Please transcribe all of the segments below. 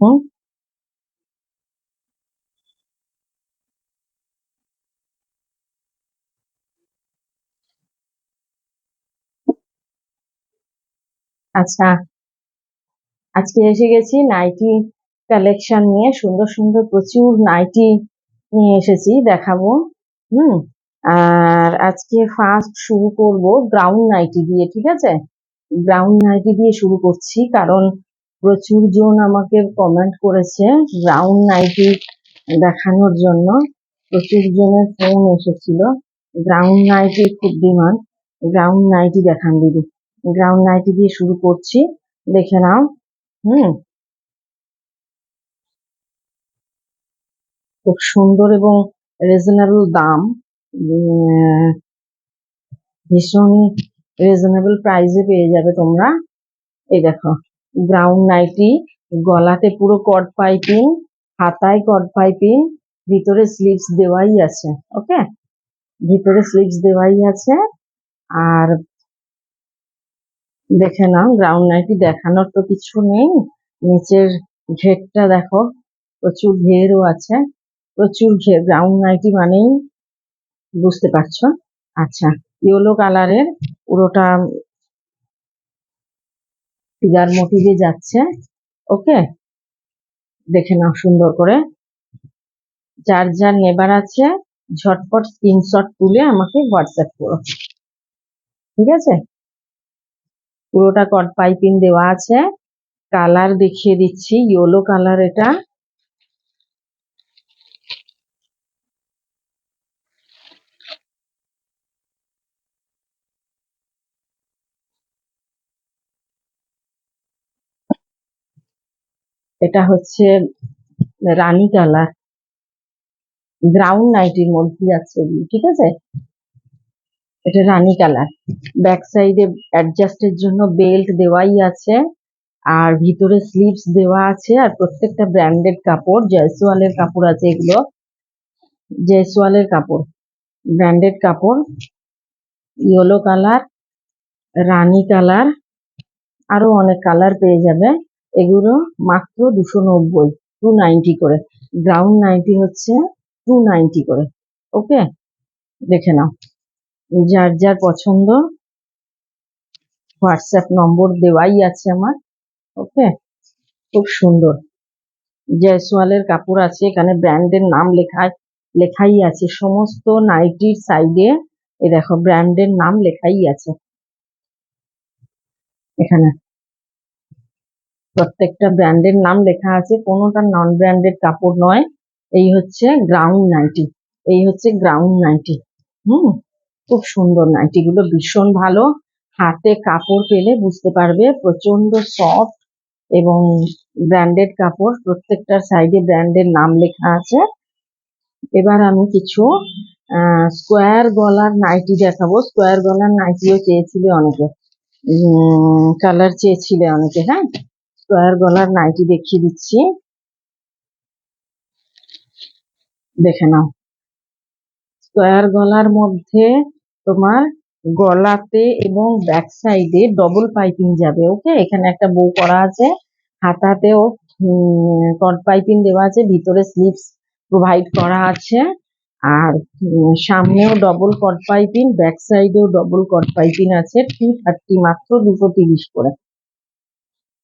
হুম। আচ্ছা, আজকে এসে গেছি নাইটি কালেকশন নিয়ে, সুন্দর সুন্দর প্রচুর নাইটি নিয়ে এসেছি, দেখাবো। হুম। আর আজকে ফার্স্ট শুরু করব গ্রাউন্ড নাইটি দিয়ে, ঠিক আছে? গ্রাউন্ড নাইটি দিয়ে শুরু করছি, কারণ প্রচুর জন আমাকে কমেন্ট করেছে গ্রাউন্ড নাইটি দেখানোর জন্য। প্রচুর জনের ফোন এসেছিল, গ্রাউন্ড নাইটির খুব ডিমান্ড। গ্রাউন্ড নাইটি দেখান দিদি। গ্রাউন্ড নাইটি দিয়ে শুরু করছি, দেখে নাও। হুম। খুব সুন্দর এবং রিজনেবল দাম। উম, ভীষণ রিজনেবল প্রাইসে পেয়ে যাবে তোমরা। এই দেখো, গ্রাউন্ড নাইটি, গলাতে পুরো কট পাইপিং, হাতায় কট পাইপিং, ভিতরে স্লিভস দেওয়াই আছে। ওকে, ভিতরে স্লিভস দেওয়াই আছে। আর দেখে নাও, গ্রাউন্ড নাইটি দেখানোর তো কিছু নেই। নিচের ঘেরটা দেখো, প্রচুর ঘেরও আছে, প্রচুর ঘের। গ্রাউন্ড নাইটি মানেই বুঝতে পারছো। আচ্ছা, ইয়েলো কালারের, পুরোটা ফিগার মোটিভে যাচ্ছে। ওকে, দেখে নাও সুন্দর করে। যার যার নেবার আছে ঝটপট স্ক্রিনশট তুলে আমাকে হোয়াটসঅ্যাপ করো, ঠিক আছে? পুরোটা কট পাইপিং দেওয়া আছে। কালার দেখিয়ে দিচ্ছি, ইয়েলো কালার এটা। এটা হচ্ছে রানী কালার, গ্রাউন্ড নাইটির মধ্যে যাচ্ছে, ঠিক আছে? এটা রানী কালার। ব্যাক সাইডে অ্যাডজাস্টের জন্য বেল্ট দেওয়াই আছে, আর ভিতরে স্লিভস দেওয়া আছে। আর প্রত্যেকটা ব্র্যান্ডেড কাপড়, জয়সওয়ালের কাপড় আছে এগুলো, জয়সওয়ালের কাপড়, ব্র্যান্ডেড কাপড়। ইয়েলো কালার, রানী কালার, আরো অনেক কালার পেয়ে যাবে। এগুলো মাত্র 290, 290 করে। গ্রাউন্ড নাইটি হচ্ছে 290 করে। ওকে, দেখে নাও। যার যার পছন্দ হোয়াটসঅ্যাপ নম্বর দেওয়াই আছে আমার। ওকে, খুব সুন্দর জয়সওয়ালের কাপড় আছে, এখানে ব্র্যান্ডের নাম লেখাই আছে সমস্ত নাইটির সাইডে। এ দেখো, ব্র্যান্ডের নাম লেখাই আছে এখানে, প্রত্যেকটা ব্র্যান্ডের নাম লেখা আছে, কোনোটা নন ব্র্যান্ডেড কাপড় নয়। এই হচ্ছে গ্রাউন্ড নাইটি, এই হচ্ছে গ্রাউন্ড নাইটি। হুম, খুব সুন্দর নাইটি গুলো, ভীষণ ভালো। হাতে কাপড় পেলে বুঝতে পারবে, প্রচন্ড সফট এবং ব্র্যান্ডেড কাপড়, প্রত্যেকটার সাইডে ব্র্যান্ডের নাম লেখা আছে। এবার আমি কিছু স্কোয়ার গলার নাইটি দেখাবো। স্কোয়ার গলার নাইটিও চেয়েছিলে অনেকে, কালার চেয়েছিলে অনেকে। হ্যাঁ, স্কোয়ার গলার নাইটি দেখিয়ে দিচ্ছি, দেখে নাও। স্কোয়ার গলার মধ্যে তোমার গলাতে এবং ব্যাক সাইডে ডবল পাইপিং যাবে। ওকে, এখানে একটা বো করা আছে, হাতাতেও কট পাইপিং দেওয়া আছে, ভিতরে স্লিভস প্রোভাইড করা আছে। আর সামনেও ডবল কট পাইপিং, ব্যাক সাইডেও ডবল কট পাইপিং আছে। 230, মাত্র 230 করে।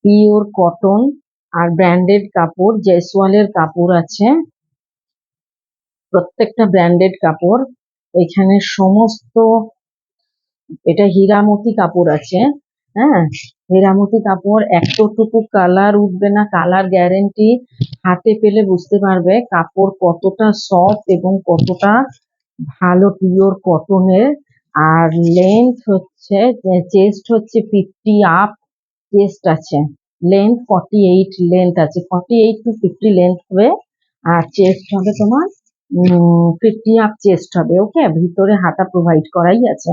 পিওর কটন আর ব্র্যান্ডেড কাপড়, জয়সওয়ালের কাপড় আছে, প্রত্যেকটা ব্র্যান্ডেড কাপড় এখানে সমস্ত। এটা হীরামতি কাপড় আছে। হ্যাঁ, হীরামতি কাপড়, এতটুকু কালার উঠবে না, কালার গ্যারেন্টি। হাতে পেলে বুঝতে পারবে কাপড় কতটা সফট এবং কতটা ভালো, পিওর কটনের। আর লেন্থ হচ্ছে, চেস্ট হচ্ছে 50 আপ চেস্ট আছে, লেন্থ 48 লেন্থ আছে, 48 to 50 লেন্থ হবে। আর চেস্ট হবে তোমার 50 আপ চেস্ট হবে। ওকে, ভিতরে হাতা প্রোভাইড করাই আছে।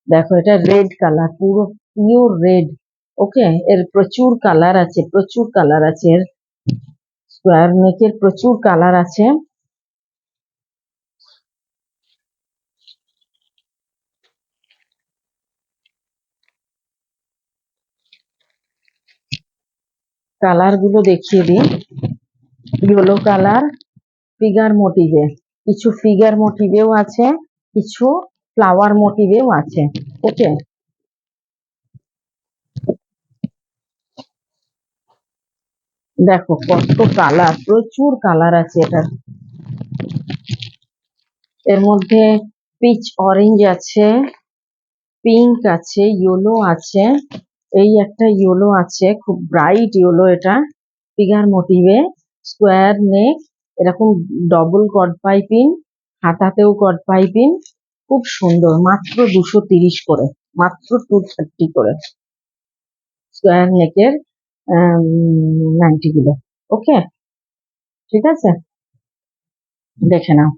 দেখো, এটা রেড কালার, পুরো পিওর রেড। ওকে, এর প্রচুর কালার আছে, প্রচুর কালার আছে, এর স্কোয়ার নেকের প্রচুর কালার আছে। কালার গুলো দেখিয়ে দিই। ইয়েলো কালার ফিগার মোটিভে, কিছু ফিগার মোটিভেও আছে, কিছু ফ্লাওয়ার মোটিভেও আছে। ওকে, দেখো কত কালার, প্রচুর কালার আছে এটার। এর মধ্যে পিচ অরেঞ্জ আছে, পিঙ্ক আছে, ইয়েলো আছে, এই একটা ইয়েলো আছে, খুব ব্রাইট ইয়েলো, এটা ফিগার মোটিভে, স্কোয়ার নেক, এরকম ডবল কট পাইপিং, হাতাতেও কট পাইপিং, খুব সুন্দর। মাত্র 230 করে, মাত্র 230 করে স্কোয়ার নেকের নাইটি গুলো। ওকে, ঠিক আছে, দেখে নাও।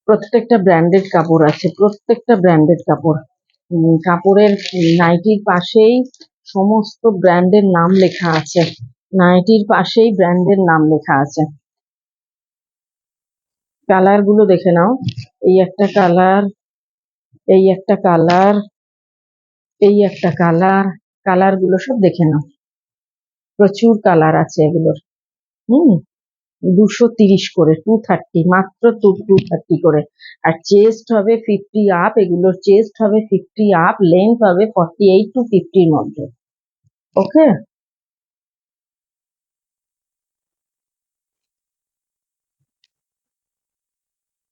প্রত্যেকটা ব্র্যান্ডেড কাপড় আছে, প্রত্যেকটা ব্র্যান্ডেড কাপড়। কাপড়ের নাইটির পাশেই সমস্ত ব্র্যান্ডের নাম লেখা আছে, নাইটির পাশেই ব্র্যান্ডের নাম লেখা আছে। কালার গুলো দেখে নাও, এই একটা কালার, এই একটা কালার, এই একটা কালার, কালার গুলো সব দেখে নাও, প্রচুর কালার আছে এগুলোর। হুম 230 করে, 230, মাত্র 230 করে। আর চেস্ট হবে 50 আপ, এগুলোর চেস্ট হবে 50 আপ, লেন্থ হবে 48 to 50 মধ্যে। ওকে,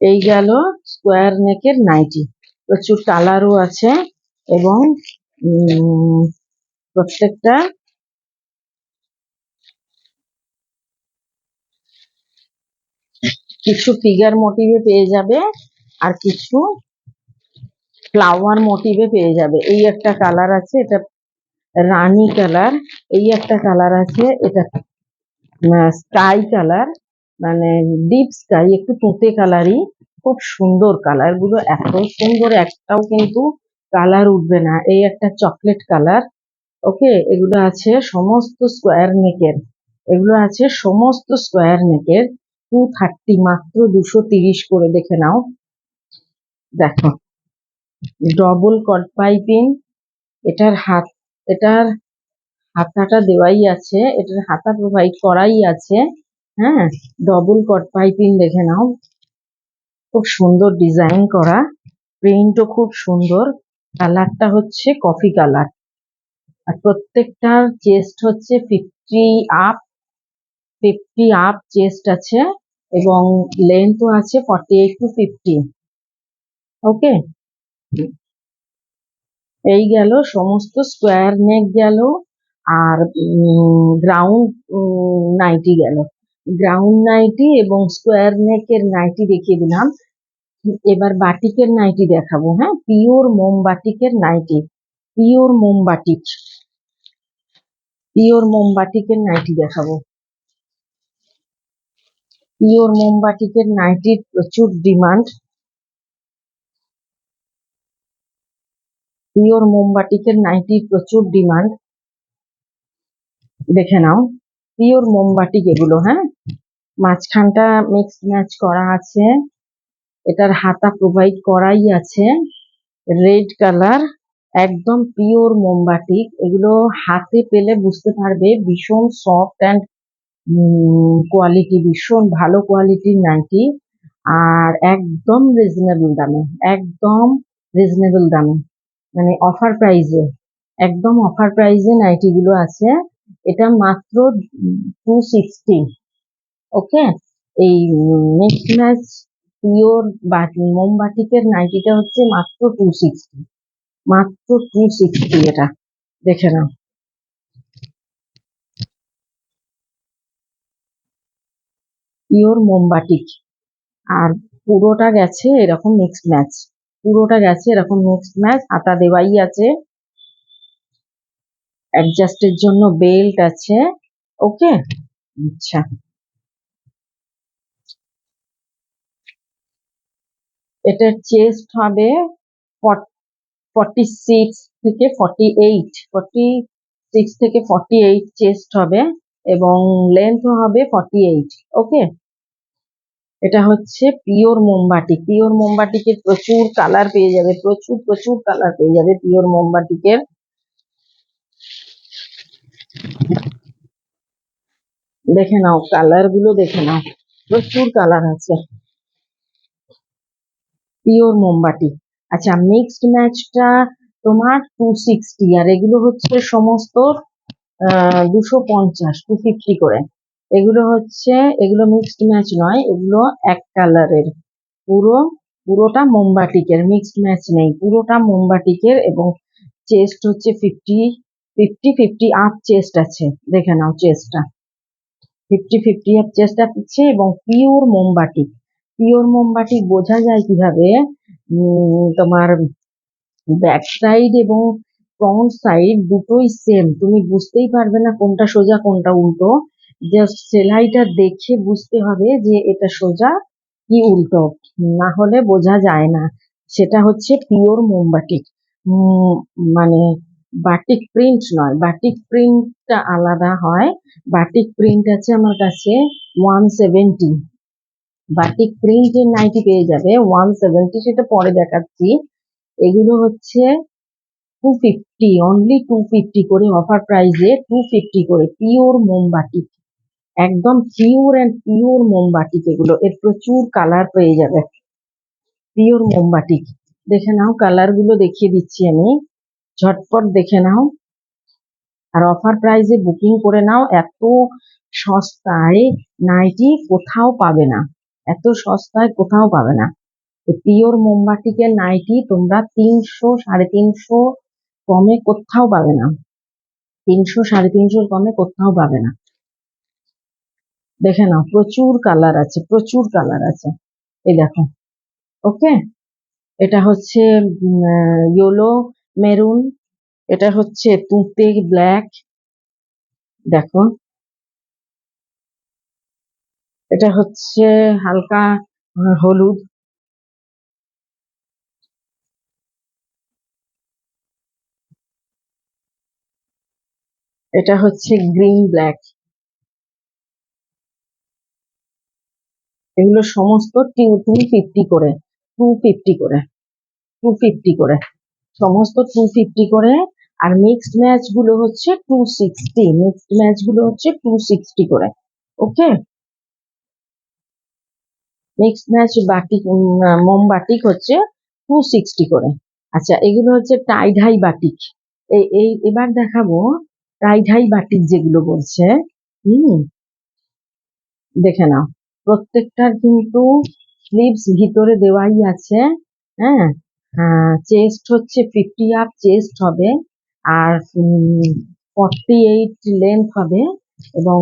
এই গেল স্কোয়ার নেকের নাইটি, প্রচুর কালারও আছে এবং প্রত্যেকটা কিছু ফিগার মোটিভে পেয়ে যাবে আর কিছু ফ্লাওয়ার মোটিভে পেয়ে যাবে। এই একটা কালার আছে, এটা রানী কালার, এই একটা কালার আছে, এটা স্কাই কালার, মানে ডিপ স্কাই, একটু তুঁতে কালারই, খুব সুন্দর কালার গুলো, এত সুন্দর, একটাও কিন্তু কালার উঠবে না। এই একটা চকলেট কালার। ওকে, এগুলো আছে সমস্ত স্কোয়ার নেকের, এগুলো আছে সমস্ত স্কোয়ার নেকের, 230, মাত্র 230 করে, দেখে নাও। দেখো, ডবল কট পাইপিং, এটার হাত, এটার হাতাটা দেওয়াই আছে, এটার হাতা প্রোভাইড করাই আছে। হ্যাঁ, ডবল কট পাইপিং, দেখে নাও, খুব সুন্দর ডিজাইন করা, প্রিন্টও খুব সুন্দর, কালারটা হচ্ছে কফি কালার। আর প্রত্যেকটার চেস্ট হচ্ছে 50 আপ চেস্ট আছে এবং লেন্থও আছে 48 to 50। ওকে, এই গেল সমস্ত স্কোয়ার নেক গেল, আর গ্রাউন্ড নাইটি গেল। গ্রাউন্ড নাইটি এবং স্কোয়ার নেকের নাইটি দেখিয়ে দিলাম। এবার বাটিকের নাইটি দেখাবো। হ্যাঁ, পিওর মোম বাটিকের নাইটি, পিওর মোম বাটিক, পিওর মোম বাটিকের নাইটি দেখাবো। পিওর মোম বাটিকের নাইটির প্রচুর ডিমান্ড, পিওর মোম বাটিকের নাইটির প্রচুর ডিমান্ড, দেখে নাও। পিওর মোম বাটিক এগুলো, হ্যাঁ, মাঝখানটা মিক্স ম্যাচ করা আছে, এটার হাতা প্রোভাইড করাই আছে, রেড কালার, একদম পিওর মোমবাটিক। এগুলো হাতে পেলে বুঝতে পারবে ভীষণ সফট অ্যান্ড কোয়ালিটি, ভীষণ ভালো কোয়ালিটির নাইটি, আর একদম রিজনেবল দামে, একদম রিজনেবল দামে, মানে অফার প্রাইজে, একদম অফার প্রাইজে নাইটি গুলো আছে। এটা মাত্র 260। ওকে, এই মিক্স ম্যাচ পিওর মোমবাটিকের নাইটিটা হচ্ছে মাত্র 260, মাত্র 260, এটা দেখে নাও। পিওর মোমবাটিক, আর পুরোটা গেছে এরকম মিক্স ম্যাচ, পুরোটা গেছে এরকম মিক্স ম্যাচ, হাতা দেওয়াই আছে, অ্যাডজাস্টের জন্য বেল্ট আছে। ওকে, আচ্ছা, এটার চেস্ট হবে 46 থেকে 48, 46 থেকে 48 চেস্ট হবে এবং লেন্থ হবে 48। ওকে, এটা হচ্ছে পিওর মোমবাটিক। পিওর মোমবাটিকের প্রচুর কালার পেয়ে যাবে, প্রচুর প্রচুর কালার পেয়ে যাবে পিওর মোমবাটিকের। দেখে নাও, কালার গুলো দেখে নাও, প্রচুর কালার আছে। পিওর মোমবাতি। আচ্ছা, মিক্সড ম্যাচটা তোমার 260, আর এগুলো হচ্ছে সমস্ত 250, 250 করে। এগুলো হচ্ছে, এগুলো মিক্সড ম্যাচ নয়, এগুলো এক কালারের। পুরো পুরোটা মোমবাটিকের, মিক্সড ম্যাচ নেই, পুরোটা মোমবাটিকের। এবং চেস্ট হচ্ছে 50 50 আপ চেস্ট আছে, দেখে নাও চেস্টটা 50 50 আপ চেস্ট আছে। এবং পিওর মোমবাটি, পিওর মোমবাটি বোঝা যায় কিভাবে? তোমার ব্যাক সাইড এবং ফ্রন্ট সাইড দুটোই সেম, তুমি বুঝতেই পারবে না কোনটা সোজা কোনটা উল্টো। জাস্ট সেলাইটা দেখে বুঝতে হবে যে এটা সোজা কি উল্টো, না হলে বোঝা যায় না। সেটা হচ্ছে পিওর মোমবাটিক। উম, মানে বাটিক প্রিন্ট নয়, বাটিক প্রিন্টটা আলাদা হয়। বাটিক প্রিন্ট আছে আমার কাছে 170, বাটিক প্রিন্টের নাইটি পেয়ে যাবে 170, সেটা পরে দেখাচ্ছি। এগুলো হচ্ছে 250, অনলি 250 করে, অফার প্রাইসে 250 করে, পিওর মোমবাটি, একদম পিওর অ্যান্ড পিওর মোমবাটি। এগুলো এর প্রচুর কালার পেয়ে যাবে, পিওর মোমবাটি। দেখে নাও, কালার গুলো দেখিয়ে দিচ্ছি আমি, ঝটপট দেখে নাও। আর অফার প্রাইসে বুকিং করে নাও, এত সস্তায় নাইটি কোথাও পাবে না, এত সস্তায় কোথাও পাবে না। পিওর মোমবাটিকের নাইটি তোমরা 300 350 কমে কোথাও পাবে না, 300 350 কমে কোথাও পাবে না। দেখে নাও, প্রচুর কালার আছে, প্রচুর কালার আছে। এই দেখো, ওকে, এটা হচ্ছে ইয়েলো মেরুন, এটা হচ্ছে তুঁতে ব্ল্যাক, দেখো, এটা হচ্ছে হালকা হলুদ, এটা হচ্ছে গ্রিন ব্ল্যাক। এগুলো সমস্ত 250 করে, 250 করে, 250 করে, সমস্ত 250 করে। আর মিক্সড ম্যাচ গুলো হচ্ছে 260, মিক্সড ম্যাচ গুলো হচ্ছে 260 করে। ওকে, মিক্সড ম্যাচ বাটিক, মোমবাটিক হচ্ছে 260 করে। আচ্ছা, এগুলো হচ্ছে টাই ডাই বাটিক। এই এবার দেখাবো টাই ডাই বাটিক যেগুলো বলছে। হুম, দেখে নাও, প্রত্যেকটার কিন্তু স্লিভস ভিতরে দেওয়াই আছে। হ্যাঁ, চেস্ট হচ্ছে 50 আপ চেস্ট হবে, আর 48 লেন্থ হবে। এবং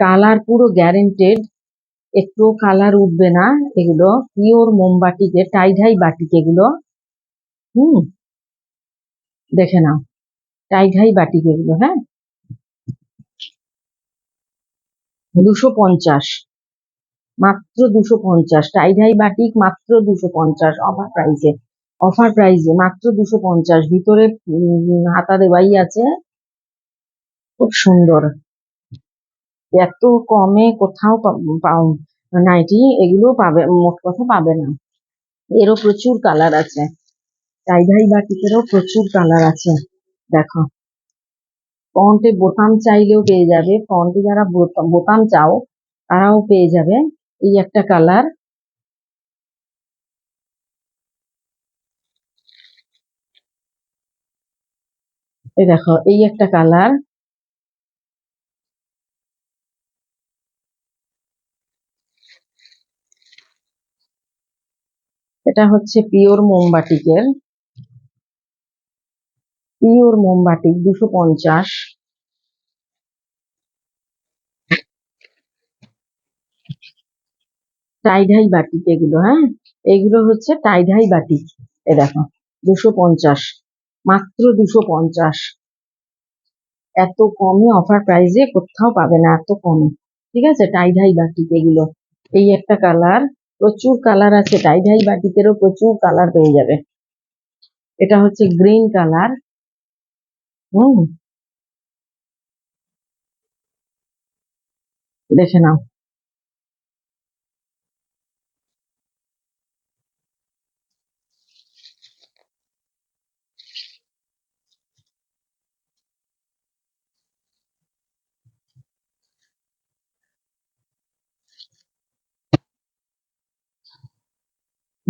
কালার পুরো গ্যারেন্টেড, একটু কালার উঠবে না। এগুলো পিওর মোমবাটিকে, টাই ডাই বাটিক এগুলো। হুম, দেখে নাও, টাই ডাই বাটিক এগুলো। হ্যাঁ, 250, মাত্র 250, টাই ডাই বাটিক মাত্র 250, অফার প্রাইসে, অফার প্রাইসে মাত্র 250। ভিতরে হাতা দেওয়াই আছে, খুব সুন্দর। এত কমে কোথাও নাইটি এগুলো পাবে, মোট কথা পাবে না। এরও প্রচুর কালার আছে, টাই ডাই বাটিকেরও প্রচুর কালার আছে। দেখো, ফ্রন্টে বোতাম চাইলেও পেয়ে যাবে, ফ্রন্টে যারা বোতাম চাও তারাও পেয়ে যাবে। এই একটা কালার, এই দেখো, এই একটা কালার, এটা হচ্ছে পিওর মোমবাটিকের, পিওর মোমবাটিক 250। টাই ডাই বাটিক এগুলো, হ্যাঁ, এগুলো হচ্ছে টাই ডাই বাটিক। এ দেখো, 250, মাত্র 250। এত কমে অফার প্রাইসে কোথাও পাবে না, এত কমে। ঠিক আছে, টাই ডাই বাটিক এগুলো। এই একটা কালার, প্রচুর কালার আছে, টাই ডাই বাটিকেরও প্রচুর কালার পেয়ে যাবে। এটা হচ্ছে গ্রিন কালার। হুম, দেখে নাও,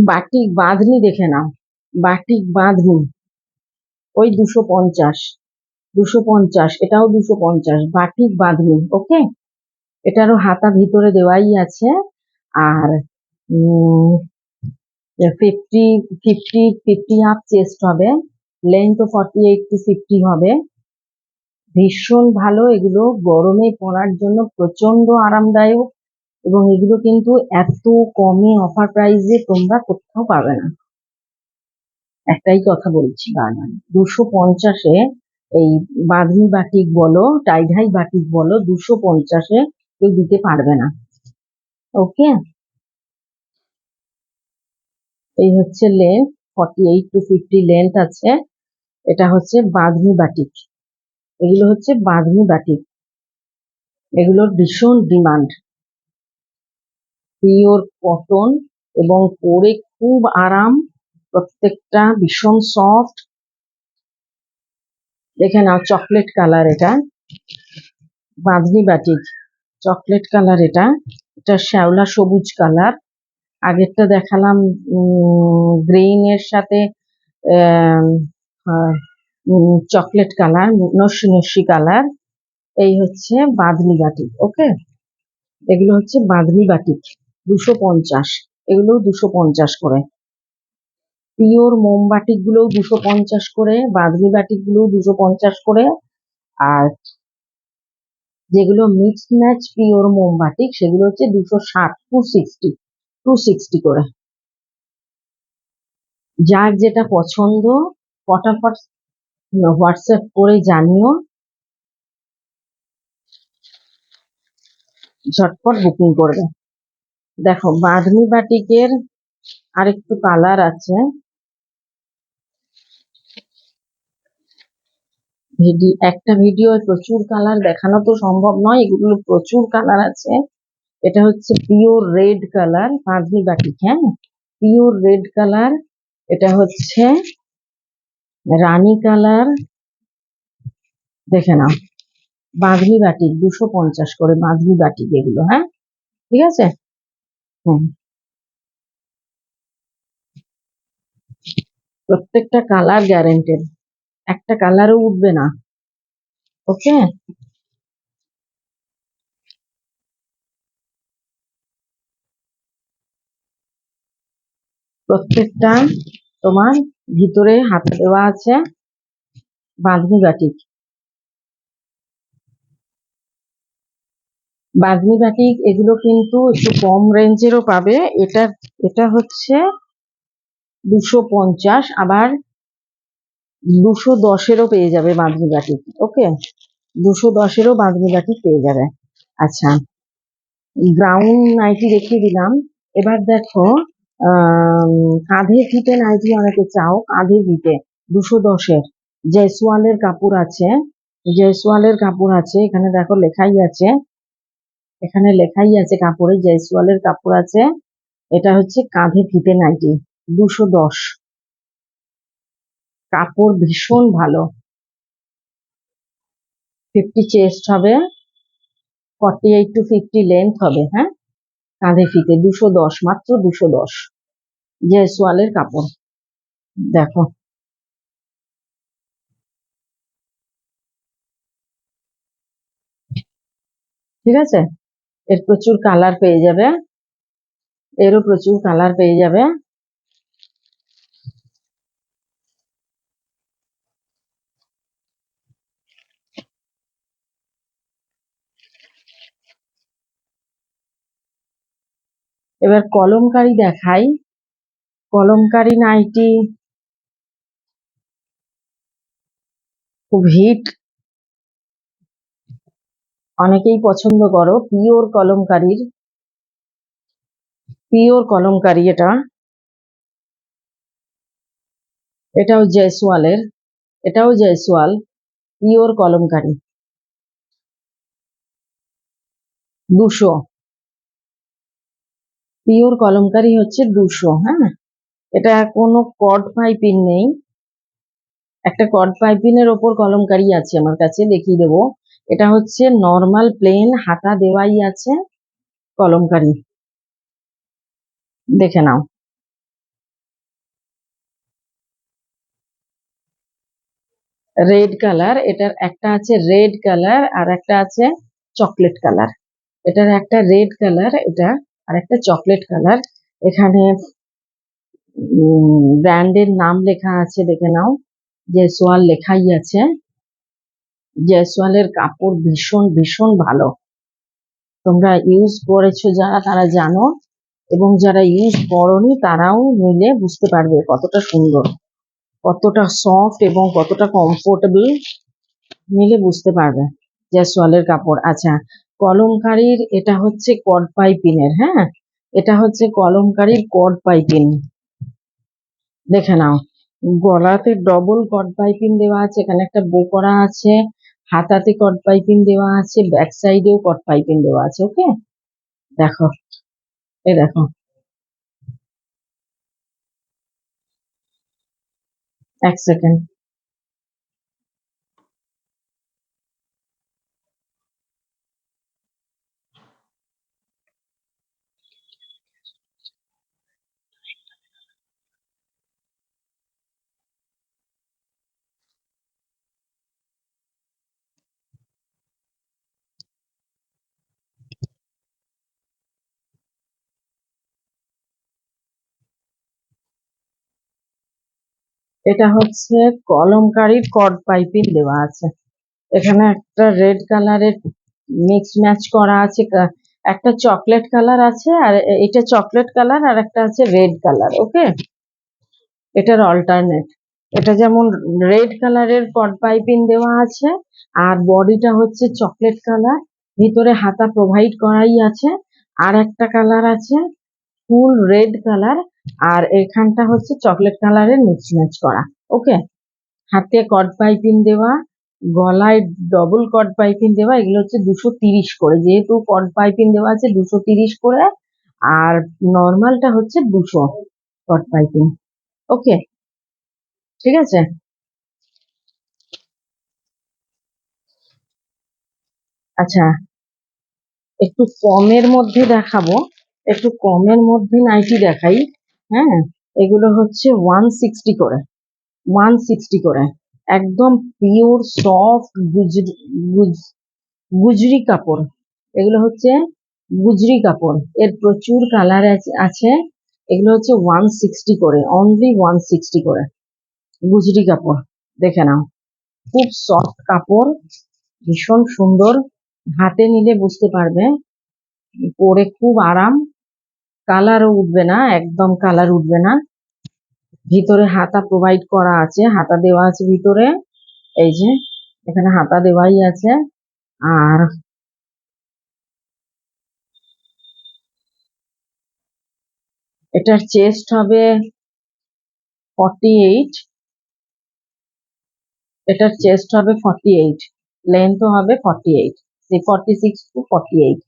বাটিক বাঁধনি দেখে নাও, বাটিক বাঁধনি ওই 250, 250, এটাও 250, বাটিক বাঁধনি। ওকে, এটারও হাতা ভিতরে দেওয়াই আছে। আর 50 50 50 হাফ চেস্ট হবে, লেন্থ 48 to 50 হবে। ভীষণ ভালো এগুলো, গরমে পরার জন্য প্রচন্ড আরামদায়ক, এবং এগুলো কিন্তু এত কমে অফার প্রাইসে তোমরা কোথাও পাবে না। একটাই কথা বলছি বারবার, 250-এ এই বাঁধনি বাটিক বলো, টাইডাই বাটিক বলো, 250-এ কেউ দিতে পারবে না। ওকে, এই হচ্ছে লেন্থ, 48 to 50 লেন্থ আছে। এটা হচ্ছে বাঁধনি বাটিক, এগুলো হচ্ছে বাঁধনি বাটিক, এগুলোর ভীষণ ডিমান্ড। পিওর কটন এবং পরে খুব আরাম, প্রত্যেকটা ভীষণ সফট। দেখে নাও, চকলেট কালার, এটা বাঁধনি বাটিক, চকলেট কালার। এটা এটা শ্যাওলা সবুজ কালার। আগেরটা দেখালাম গ্রেইন এর সাথে চকলেট কালার, নস্যি নস্যি কালার। এই হচ্ছে বাঁধনি বাটিক। ওকে, এগুলো হচ্ছে বাঁধনি বাটিক, 250, এগুলো 250 করে। পিওর মোমবাটিক গুলো 250 করে, বাঁধনি বাটিক গুলো 250 করে। আর যেগুলো মিক্স ম্যাচ পিওর মোমবাটিক সেগুলো হচ্ছে 260, 260 করে। যার যেটা পছন্দ ফটাফট হোয়াটসঅ্যাপ করে জানিও, ঝটপট বুকিং করবে। দেখো, বাঁধনি বাটিকের আরেকটু কালার আছে, একটা ভিডিও প্রচুর কালার দেখানো তো সম্ভব নয়, এগুলো প্রচুর কালার আছে। এটা হচ্ছে pure red colour, bandhani batik, হ্যাঁ, পিওর রেড কালার। এটা হচ্ছে রানী কালার, দেখে নাও, বাঁধনি বাটিক 250 করে, বাঁধনি বাটিক এগুলো, হ্যাঁ, ঠিক আছে। হুম, প্রত্যেকটা কালার গ্যারেন্টেড, একটা কালারও উঠবে না। ওকে, প্রত্যেকটা তোমার ভিতরে হাতে দেওয়া আছে বাঁধনি বাটিক। বাঁধনি বাটিক এগুলো কিন্তু একটু কম রেঞ্জেরও পাবে। এটা এটা হচ্ছে 250, আবার 210-এরও পেয়ে যাবে বাঁধনি বাটিক। ওকে, 210-এরও বাঁধনি বাটিক পেয়ে যাবে। আচ্ছা, গ্রাউন্ড নাইটি দেখিয়ে দিলাম। এবার দেখো, কাঁধে ফিতে নাইটি অনেকে চাও, কাঁধে ফিতে 210-এর জয়সওয়ালের কাপড় আছে, জয়সওয়ালের কাপড় আছে। এখানে দেখো লেখাই আছে, এখানে লেখাই আছে কাপড়ে জয়সওয়ালের কাপড় আছে। এটা হচ্ছে কাঁধে ফিতে নাইটি, 210, কাপড় ভীষণ ভালো। 50 চেস্ট হবে, 48 to 50 লেন্থ হবে, হ্যাঁ, কাঁধে ফিতে 210, মাত্র 210, জয়সওয়ালের কাপড়। দেখো, ঠিক আছে, এর প্রচুর কালার পেয়ে যাবে, এরও প্রচুর কালার পেয়ে যাবে। এবার কলমকারি দেখাই, কলমকারি নাইটি খুব হিট, অনেকেই পছন্দ করো। পিওর কলমকারির, পিওর কলমকারি এটা, এটাও জয়সওয়ালের, এটাও জয়সওয়াল, পিওর কলমকারি, 200, পিওর কলমকারি হচ্ছে 200। হ্যাঁ, এটা কোনো কর্ড পাইপিং নেই, একটা কর্ড পাইপিং এর ওপর কলমকারি আছে আমার কাছে, দেখিয়ে দেবো। এটা হচ্ছে নর্মাল প্লেন হাতা দেওয়াই আছে কলমকারি, দেখে নাও। রেড কালার, এটার একটা আছে রেড কালার আর একটা আছে চকলেট কালার। এটার একটা রেড কালার, এটা আর একটা চকলেট কালার। এখানে ব্র্যান্ডের নাম লেখা আছে, দেখে নাও। জয়সওয়াল লেখাই আছে। জয়সওয়ালের কাপড় ভীষণ ভীষণ ভালো। তোমরা ইউজ করেছো যারা, তারা জানো, এবং যারা ইউজ করনি তারাও নিলে বুঝতে পারবে কতটা সুন্দর, কতটা সফট এবং কতটা কমফোর্টেবল। নিলে বুঝতে পারবে জয়সওয়ালের কাপড়। আচ্ছা, কলমকারীর এটা হচ্ছে কড পাইপিনের, হ্যাঁ, এটা হচ্ছে কলমকারীর কড পাইপিন। দেখে নাও, গলাতে ডবল কড পাইপিং দেওয়া আছে, এখানে একটা বো করা আছে, হাতাতে কড পাইপিং দেওয়া আছে, ব্যাক সাইডেও কড পাইপিং দেওয়া আছে। ওকে, দেখো, এই দেখো, এক সেকেন্ড। এটা হচ্ছে কলমকারীর কড পাইপিং দেওয়া আছে। এখানে একটা রেড কালারের মিক্স ম্যাচ করা আছে, একটা চকলেট কালার আছে, আর এটা চকলেট কালার আর একটা আছে রেড কালার। ওকে, এটার অল্টারনেট। এটা যেমন রেড কালারের কড পাইপিং দেওয়া আছে, আর বডিটা হচ্ছে চকলেট কালার, ভিতরে হাতা প্রোভাইড করাই আছে। আর একটা কালার আছে ফুল রেড কালার, আর এখানটা হচ্ছে চকলেট কালারের মিক্স ম্যাচ করা। ওকে, হাতে কড পাইপিং দেওয়া, গলায় ডবল কড পাইপিং দেওয়া। এগুলো হচ্ছে 230 করে, যেহেতু কড পাইপিং দেওয়া আছে 230 করে, আর নর্মালটা হচ্ছে 200 কড পাইপিং। ওকে, ঠিক আছে। আচ্ছা, একটু কমের মধ্যে দেখাবো, একটু কমের মধ্যে নাইটি দেখাই। হ্যাঁ, এগুলো হচ্ছে 160 করে, 160 করে, একদম পিওর সফট গুজরি কাপড়। এগুলো হচ্ছে গুজরি কাপড়, এর প্রচুর কালার আছে। এগুলো হচ্ছে 160 করে, অনলি 160 করে গুজরি কাপড়। দেখে নাও, খুব সফট কাপড়, ভীষণ সুন্দর। হাতে নিলে বুঝতে পারবে, পরে খুব আরাম। কালারও উঠবে না, একদম কালার উঠবে না। ভিতরে হাতা প্রোভাইড করা আছে, হাতা দেওয়া আছে ভিতরে, এই যে এখানে হাতা দেওয়াই আছে। আর এটার চেস্ট হবে 48, এটার চেস্ট হবে 48, লেন্থও হবে 48, 46 টু 48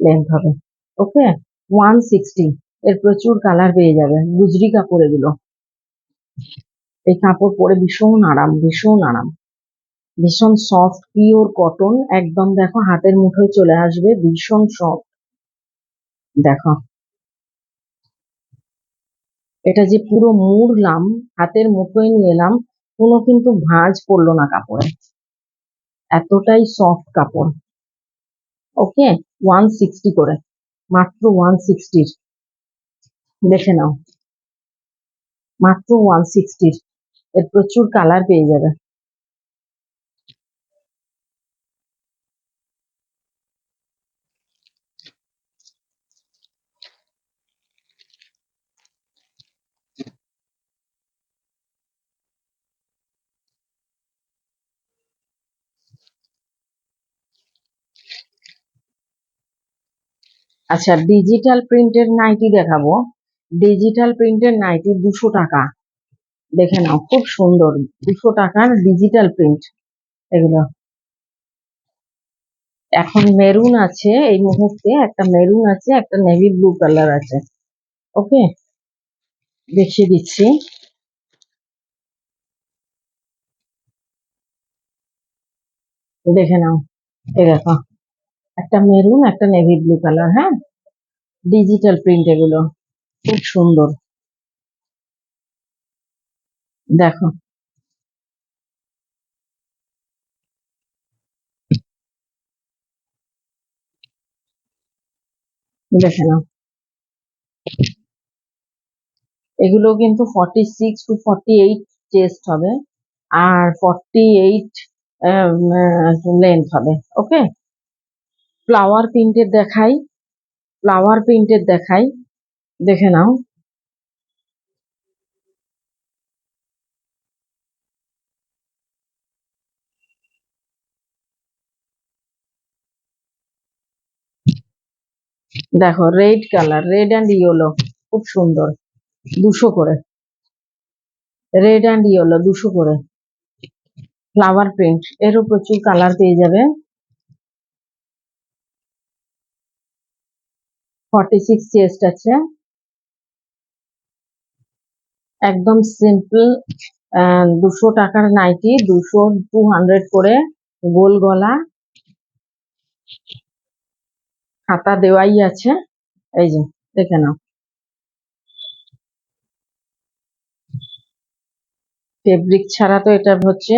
লেন্থ হবে। ওকে, 160। এর প্রচুর কালার পেয়ে যাবে, গুজরি কাপড় এগুলো। এই কাপড় পরে ভীষণ আরাম, ভীষণ আরাম, ভীষণ সফট, পিওর কটন একদম। দেখো, হাতের মুঠোয় চলে আসবে, ভীষণ সফট। দেখো, এটা যে পুরো মুড়লাম, হাতের মুঠোয় নিয়ে এলাম, কোনো কিন্তু ভাঁজ পড়লো না কাপড়ে, এতটাই সফট কাপড়। ওকে, 160 করে, মাত্র 160। দেখে নাও, মাত্র 160। এর প্রচুর কালার পেয়ে যাবে। আচ্ছা, ডিজিটাল প্রিন্টের নাইটি দেখাবো। ডিজিটাল প্রিন্টের নাইটি 200 টাকা। দেখে নাও, খুব সুন্দর, 200 টাকার ডিজিটাল প্রিন্ট এগুলো। এখন মেরুন আছে, এই মুহূর্তে একটা মেরুন আছে, একটা নেভি ব্লু কালার আছে। ওকে, দেখিয়ে দিচ্ছি। দেখে নাও, এই দেখো, একটা মেরুন, একটা নেভি ব্লু কালার। হ্যাঁ, ডিজিটাল প্রিন্ট এগুলো, খুব সুন্দর। দেখো, দেখে নাও, এগুলো কিন্তু 46 to 48 চেস্ট হবে, আর 48 লেন্থ হবে। ওকে, ফ্লাওয়ার প্রিন্টের দেখাই, ফ্লাওয়ার প্রিন্টের দেখাই, দেখে নাও। দেখো red colour, red and yellow, খুব সুন্দর, 200 করে, রেড অ্যান্ড ইয়েলো 200 করে ফ্লাওয়ার প্রিন্ট। এরও প্রচুর কালার পেয়ে যাবে। 46 চেস্ট আছে, একদম সিম্পল, 200 টাকার নাইটি, 200 করে, গোল গলা, হাতা দেওয়াই আছে, এই যে দেখে নাও। ফেব্রিক ছাড়া তো এটা হচ্ছে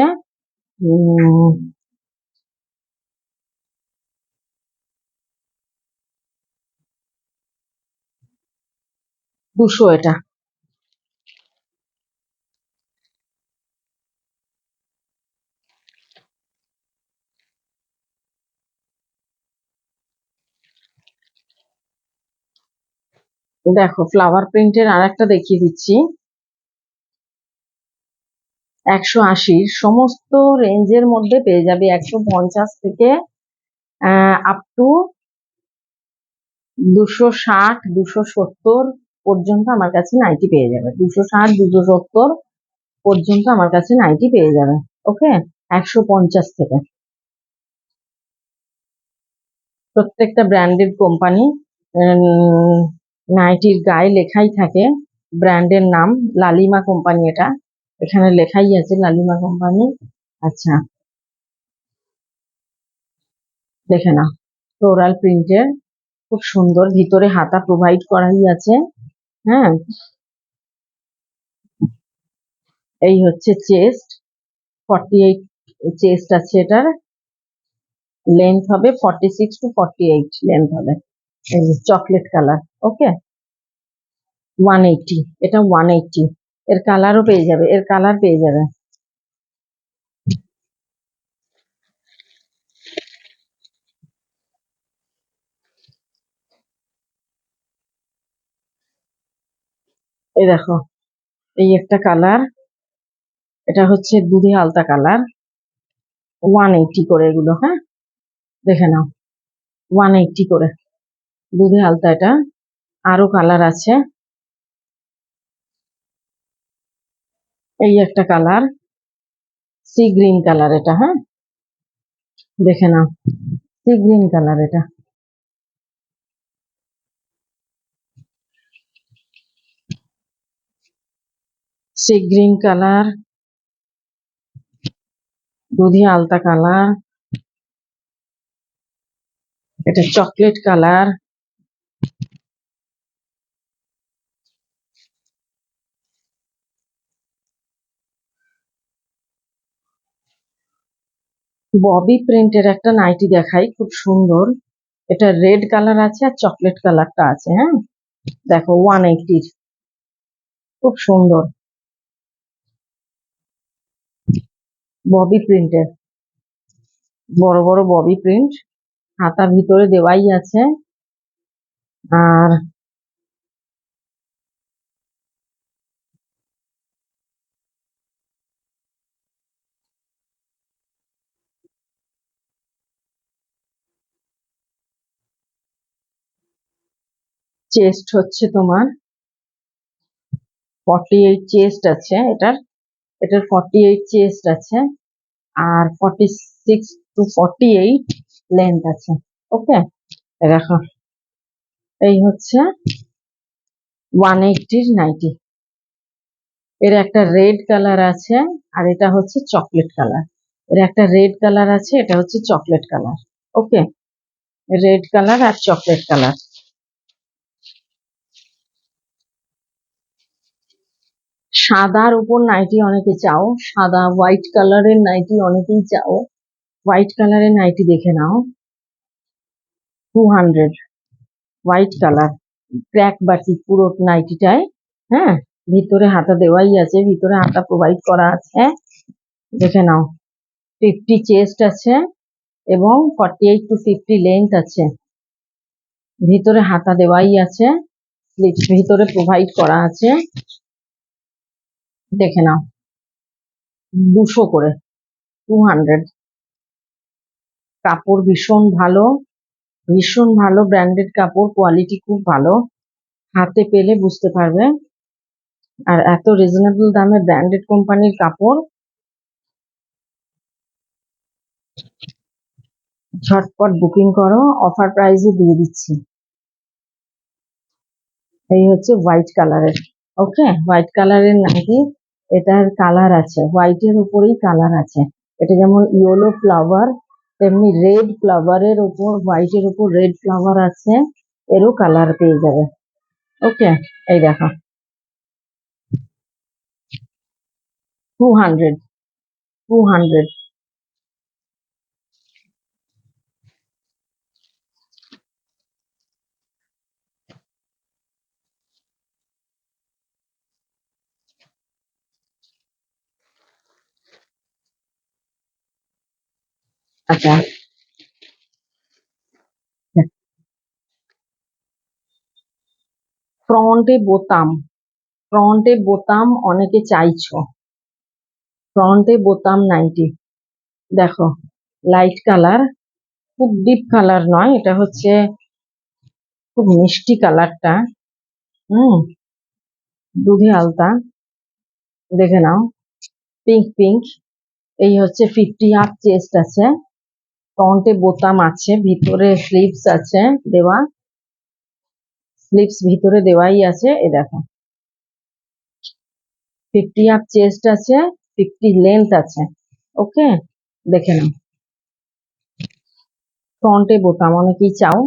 200 এটা। দেখো ফ্লাওয়ার প্রিন্টের আর একটা দেখিয়ে দিচ্ছি, 180 সমস্ত রেঞ্জের মধ্যে পেয়ে যাবে, 150 থেকে আপ টু 260 270 পর্যন্ত আমার কাছে নাইটি পেয়ে যাবে, 260 270 পর্যন্ত আমার কাছে নাইটি পেয়ে যাবে। ওকে, 150 থেকে। প্রত্যেকটা ব্র্যান্ডেড কোম্পানি, নাইটির গায়ে লেখাই থাকে ব্র্যান্ডের নাম, লালিমা কোম্পানি, এটা এখানে লেখাই আছে লালিমা কোম্পানি। আচ্ছা, দেখে না, ফ্লোরাল প্রিন্টের, খুব সুন্দর, ভিতরে হাতা প্রোভাইড করাই আছে। হ্যাঁ, এই হচ্ছে চেস্ট, 48 চেস্ট আছে এটার, লেন্থ হবে 46 to 48 লেন্থ হবে, চকলেট কালার। ওকে, 180, এটা 180, এর কালারও পেয়ে যাবে, এর কালার পেয়ে যাবে। এই দেখো, এই একটা কালার, এটা হচ্ছে দুধে আলতা কালার, 180 করে এগুলো। হ্যাঁ, দেখে নাও, 180 করে দুধে আলতা এটা। আরো কালার আছে, এই একটা কালার, সি গ্রিন কালার এটা। হ্যাঁ, দেখে নাও, সি গ্রিন কালার এটা, সি গ্রিন কালার, দুধে আলতা কালার, এটা চকলেট কালার, ববি প্রিন্টের একটা নাইটি দেখাই, খুব সুন্দর, এটা রেড কালার আছে আর চকলেট কালারটা আছে। হ্যাঁ, দেখো 180, খুব সুন্দর, ববি প্রিন্টের, বড় বড় ববি প্রিন্ট, হাতা ভিতরে দেওয়াই আছে। আর চেস্ট হচ্ছে তোমার 48 চেস্ট আছে এটার, এটার 48 চেস্ট আছে, আর 46 to 48 লেন্থ আছে। ওকে, দেখো, এই হচ্ছে 180 নাইটি। এর একটা রেড কালার আছে, আর এটা হচ্ছে চকলেট কালার। এর একটা রেড কালার আছে, এটা হচ্ছে চকলেট কালার। ওকে, রেড কালার আর চকলেট কালার। সাদার উপর নাইটি অনেকে চাও, সাদা হোয়াইট কালারের নাইটি অনেকেই চাও, হোয়াইট কালারের নাইটি দেখে নাও, 200, হোয়াইট কালার, ক্র্যাক বাটিক পুরো নাইটিটায়। হ্যাঁ, ভিতরে হাতা দেওয়াই আছে, ভিতরে হাতা প্রোভাইড করা আছে, দেখে নাও। 50 চেস্ট আছে এবং 48 to 50 লেন্থ আছে, ভিতরে হাতা দেওয়াই আছে, স্লিভস ভিতরে প্রোভাইড করা আছে, দেখে নাও। 200 করে, 200। কাপড় ভীষণ ভালো, ভীষণ ভালো ব্র্যান্ডেড কাপড়, কোয়ালিটি খুব ভালো, হাতে পেলে বুঝতে পারবে। আর এত রিজনেবল দামে ব্র্যান্ডেড কোম্পানির কাপড়, ঝটপট বুকিং করো, অফার প্রাইসে দিয়ে দিচ্ছি। এই হচ্ছে হোয়াইট কালারের, ওকে, হোয়াইট কালারের নাইটি। এটার কালার আছে, হোয়াইটের উপরেই কালার আছে। এটা যেমন ইয়েলো ফ্লাওয়ার, তেমনি রেড ফ্লাওয়ারের উপর হোয়াইটের উপর রেড ফ্লাওয়ার আছে, এরও কালার পেয়ে যাবে। ওকে, এই দেখো 200, 200। আচ্ছা, ফ্রন্টে বোতাম, ফ্রন্টে বোতাম অনেকে চাইছো, ফ্রন্টে বোতাম নাইটি। দেখো, লাইট কালার, খুব ডিপ কালার নয়, এটা হচ্ছে খুব মিষ্টি কালারটা। হুম, দুধে আলতা, দেখে নাও, পিঙ্ক পিঙ্ক। এই হচ্ছে 50 হাফ চেস্ট আছে, ফ্রন্টে বোতাম আছে, ভিতরে স্লিভস আছে দেওয়া, স্লিভস ভিতরে দেওয়াই আছে। এ দেখো 50 হাফ চেস্ট আছে, 50 লেন্থ আছে, ওকে, দেখে নাও। ফ্রন্টে বোতাম অনেকেই চাও,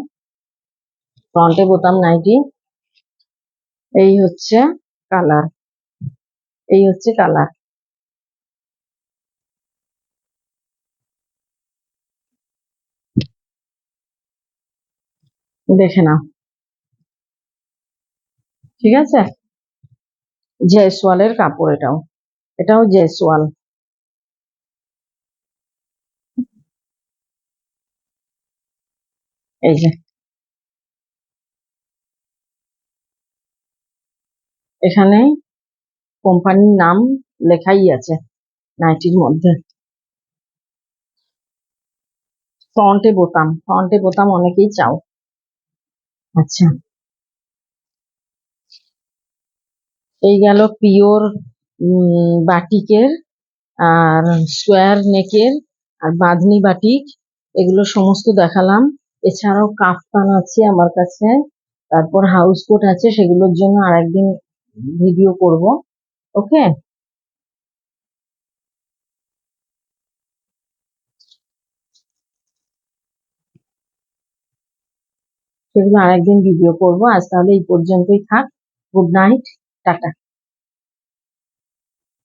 ফ্রন্টে বোতাম নাইটি। এই হচ্ছে কালার, এই হচ্ছে কালার, দেখে নাও, ঠিক আছে। জয়সওয়ালের কাপড় এটাও, এটাও জয়সওয়াল। এই যে এখানে কোম্পানির নাম লেখাই আছে নাইটির মধ্যে। ফ্রন্টে বোতাম, ফ্রন্টে বোতাম অনেকেই চাও। আচ্ছা, এই গেল পিওর বাটিকের আর স্কোয়ার নেকের আর বাঁধনি বাটিক, এগুলো সমস্ত দেখালাম। এছাড়াও কাফতান আছে আমার কাছে, তারপর হাউস কোট আছে, সেগুলোর জন্য আরেকদিন ভিডিও করব, ওকে। সেগুলো আরেকদিন ভিডিও করব, আজ তাহলে এই পর্যন্তই থাক। Good night, tata.